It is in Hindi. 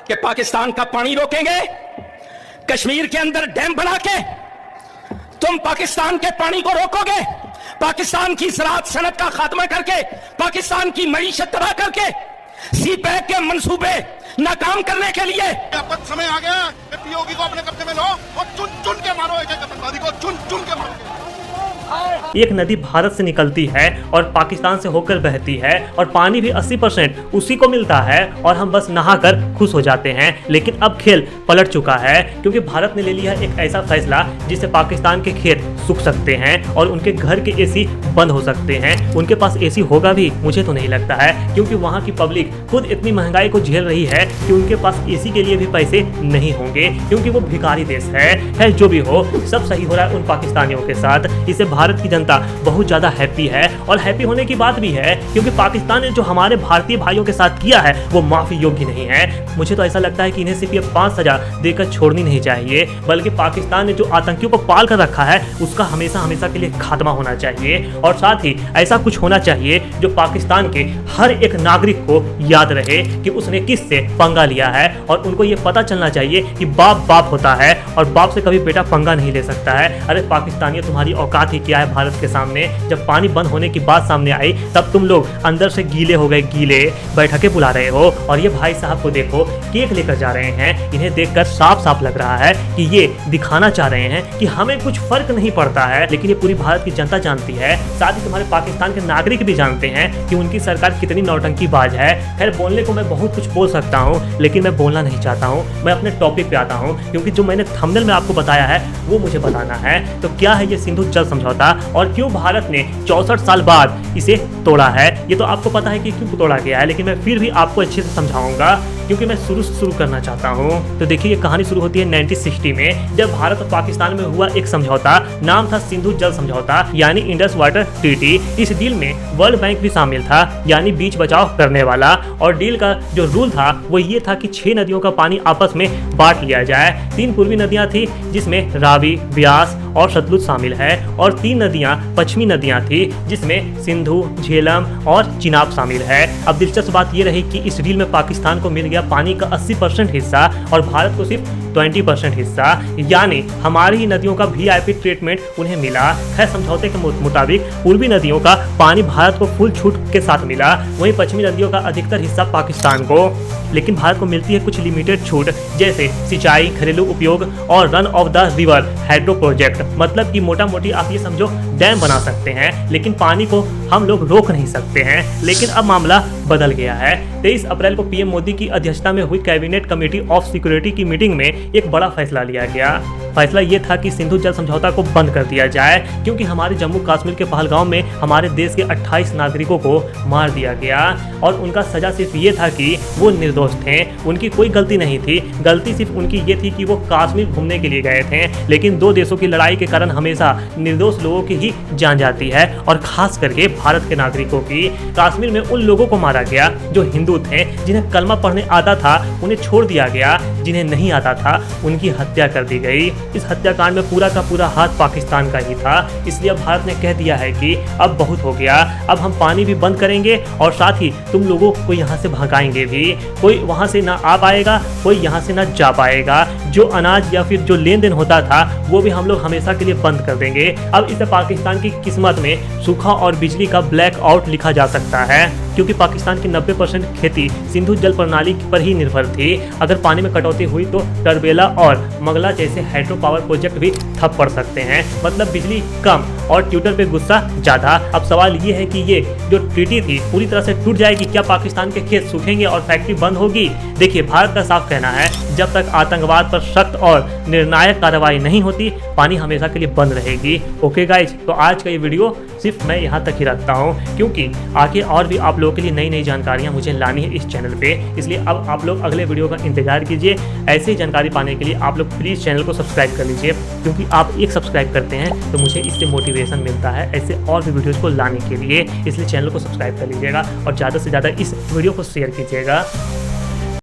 कि पाकिस्तान का पानी रोकेंगे, कश्मीर के अंदर डैम बना के तुम पाकिस्तान के पानी को रोकोगे, पाकिस्तान की ज़राअत सनत का खात्मा करके, पाकिस्तान की मईशत तबाह करके सी पैक के मंसूबे नाकाम करने के लिए अब समय आ गया कि पीओकी को अपने कब्जे में लो और चुन चुन के मारो, एक आतंकवादी को चुन चुन के मारो। एक नदी भारत से निकलती है और पाकिस्तान से होकर बहती है और पानी भी 80% उसी को मिलता है और हम बस नहाकर खुश हो जाते हैं। लेकिन अब खेल पलट चुका है क्योंकि भारत ने ले लिया एक ऐसा फैसला जिससे पाकिस्तान के खेत सूख सकते हैं और उनके घर के एसी बंद हो सकते हैं। उनके पास एसी होगा भी, मुझे तो नहीं लगता है, क्योंकि वहाँ की पब्लिक खुद इतनी महंगाई को झेल रही है कि उनके पास एसी के लिए भी पैसे नहीं होंगे, क्योंकि वो भिखारी देश है। जो भी हो, सब सही हो रहा है उन पाकिस्तानियों के साथ। इसे भारत की जनता बहुत ज़्यादा हैप्पी है और हैप्पी होने की बात भी है क्योंकि पाकिस्तान ने जो हमारे भारतीय भाइयों के साथ किया है वो माफ़ी योग्य नहीं है। मुझे तो ऐसा लगता है कि इन्हें सिर्फ ये 5 सज़ा देकर छोड़नी नहीं चाहिए, बल्कि पाकिस्तान ने जो आतंकियों को पाल कर रखा है उसका हमेशा हमेशा के लिए खात्मा होना चाहिए। और साथ ही ऐसा कुछ होना चाहिए जो पाकिस्तान के हर एक नागरिक को याद रहे कि उसने किससे पंगा लिया है और उनको ये पता चलना चाहिए कि बाप बाप होता है और बाप से कभी बेटा पंगा नहीं ले सकता है। अरे पाकिस्तानियों, तुम्हारी औकात ही क्या है भारत के सामने? जब पानी बंद होने की बात सामने आई तब तुम लोग अंदर से गीले हो गए, गीले बैठकें बुला रहे हो। और ये भाई साहब को देखो, केक लेकर जा रहे हैं। इन्हें देखकर साफ साफ लग रहा है कि ये दिखाना चाह रहे हैं कि हमें कुछ फर्क नहीं पड़ता है, लेकिन ये पूरी भारत की जनता जानती है, साथ ही तुम्हारे पाकिस्तान के नागरिक भी जानते हैं कि उनकी सरकार कितनी नौटंकीबाज है। खैर, बोलने को मैं बहुत कुछ बोल सकता हूँ, लेकिन मैं बोलना नहीं चाहता हूँ। मैं अपने टॉपिक पे आता हूँ क्योंकि जो मैंने थंबनेल में आपको बताया है वो मुझे बताना है। तो क्या है ये सिंधु जल समझौता और क्यों भारत ने 64 साल बाद इसे तोड़ा है? ये तो आपको पता है कि क्यों तोड़ा गया है, लेकिन मैं फिर भी आपको अच्छे से समझाऊंगा क्योंकि मैं शुरू करना चाहता हूँ। तो देखिए, ये कहानी शुरू होती है 1960 में, जब भारत और पाकिस्तान में हुआ एक समझौता, नाम था सिंधु जल समझौता यानी इंडस वाटर ट्रीटी। इस डील में वर्ल्ड बैंक भी शामिल था, यानी बीच बचाव करने वाला। और डील का जो रूल था वो ये था कि 6 नदियों का पानी आपस में बांट लिया जाए। 3 पूर्वी नदियाँ थी जिसमें रावी, ब्यास और सतलुज शामिल है, और 3 नदियाँ पश्चिमी नदियाँ थी जिसमें सिंधु, झेलम और चिनाब शामिल है। अब दिलचस्प बात ये रही कि इस डील में पाकिस्तान को मिल गया पानी का 80% हिस्सा और भारत को सिर्फ 20% हिस्सा, यानी हमारी ही नदियों का VIP ट्रीटमेंट उन्हें मिला। खैर, समझौते के मुताबिक पूर्वी नदियों का पानी भारत को फुल छूट के साथ मिला, वहीं पश्चिमी नदियों का अधिकतर हिस्सा पाकिस्तान को। लेकिन भारत को मिलती है कुछ लिमिटेड छूट, जैसे सिंचाई, घरेलू उपयोग और run of the river hydro project. मतलब कि मोटा मोटी आप ये समझो डैम बना सकते हैं, लेकिन पानी को हम लोग रोक नहीं सकते हैं। लेकिन अब मामला बदल गया है। 23 अप्रैल को PM मोदी की अध्यक्षता में हुई कैबिनेट कमेटी ऑफ सिक्योरिटी की मीटिंग में एक बड़ा फैसला लिया गया। फैसला ये था कि सिंधु जल समझौता को बंद कर दिया जाए, क्योंकि हमारे जम्मू कश्मीर के पहलगाम में हमारे देश के 28 नागरिकों को मार दिया गया और उनका सजा सिर्फ ये था कि वो निर्दोष थे, उनकी कोई गलती नहीं थी। गलती सिर्फ उनकी ये थी कि वो कश्मीर घूमने के लिए गए थे। लेकिन 2 देशों की लड़ाई के कारण हमेशा निर्दोष लोगों की ही जान जाती है, और खास करके भारत के नागरिकों की। कश्मीर में उन लोगों को मारा गया जो हिंदू थे, जिन्हें कलमा पढ़ने आता था उन्हें छोड़ दिया गया, जिन्हें नहीं आता था उनकी हत्या कर दी गई। इस हत्याकांड में पूरा का पूरा हाथ पाकिस्तान का ही था। इसलिए भारत ने कह दिया है कि अब बहुत हो गया, अब हम पानी भी बंद करेंगे और साथ ही तुम लोगों को यहाँ से भगाएंगे भी। कोई वहाँ से ना आ पाएगा, कोई यहाँ से ना जा पाएगा। जो अनाज या फिर जो लेन देन होता था वो भी हम लोग हमेशा के लिए बंद कर देंगे। अब इसे पाकिस्तान की किस्मत में सूखा और बिजली का ब्लैक आउट लिखा जा सकता है, क्योंकि पाकिस्तान की 90% खेती सिंधु जल प्रणाली पर ही निर्भर थी। अगर पानी में कटौती हुई तो टरबेला और मगला जैसे हाइड्रो पावर प्रोजेक्ट भी ठप पड़ सकते हैं। मतलब बिजली कम और ट्विटर पे गुस्सा ज़्यादा। अब सवाल ये है कि ये जो ट्रीटी थी पूरी तरह से टूट जाएगी क्या? पाकिस्तान के खेत सूखेंगे और फैक्ट्री बंद होगी? देखिए, भारत का साफ कहना है, जब तक आतंकवाद पर सख्त और निर्णायक कार्रवाई नहीं होती, पानी हमेशा के लिए बंद रहेगी। ओके गाइज, तो आज का ये वीडियो सिर्फ मैं यहाँ तक ही रखता हूँ, क्योंकि आगे और भी आप लोगों के लिए नई नई जानकारियाँ मुझे लानी है इस चैनल पे। इसलिए अब आप लोग अगले वीडियो का इंतजार कीजिए। ऐसे ही जानकारी पाने के लिए आप लोग प्लीज़ चैनल को सब्सक्राइब कर लीजिए, क्योंकि आप एक सब्सक्राइब करते हैं तो मुझे इससे मोटिवेशन मिलता है ऐसे और भी वीडियोज़ को लाने के लिए। इसलिए चैनल को सब्सक्राइब कर लीजिएगा और ज़्यादा से ज़्यादा इस वीडियो को शेयर कीजिएगा।